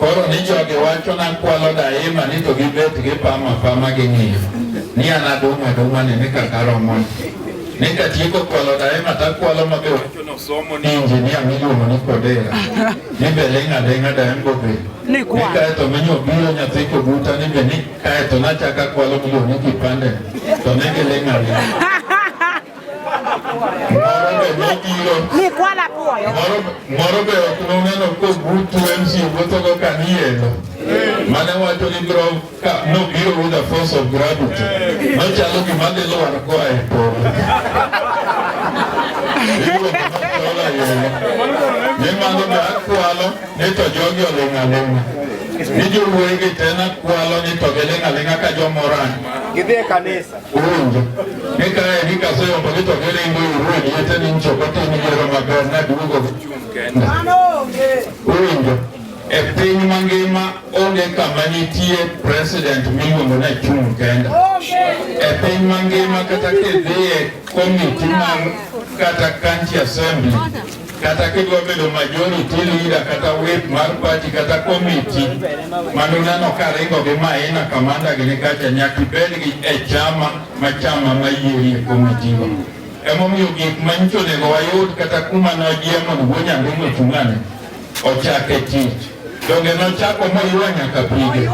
Koro ni joge wacho na kwalo daima ni to gibet gi pama ging'iyo ni anaduma ni kakaromo ni katieko kwalo daima ta kwalo mabe wacho no somo ni injinia miluongo ni Kodera ni belenga daimbo be ni kae to menyo biro nyathi kobuta ni be ni kae to nachaka kwalo miluongo ni Kipande to nege lenga ni kwala puoyo moro be oknong'eno kobutu MC wuothogo kanielo mane wacho ni bro no biro with the force of gravity nochalo gima dhi lwar koa e polo ni mano be akwalo ni to jogi oling'aling'a ni jowuoyi gi tena kwalo ni to giling'aling'a ka jomorang gidhi e kanisa uwinjo ni kae ni kaseyombogi to giringo iruogi ete ni nchokotini gero maber naduogo chung kende uwinjo e piny mangima onge kama nitie president miluongo ni chung kende e piny mangima kata kidhie komiti mar kata county assembly kata kidwa bedo majority leader kata whip mar party kata komiti manuneno karingo gi maina kamanda gi kacha nyaki bed gi e chama mayieri e komitigo emomiyo gik manyicho nego wayud kata kuma nojiemo ni Wuonyandumu chung'ane ochake tich donge nochako moywa nyaka pige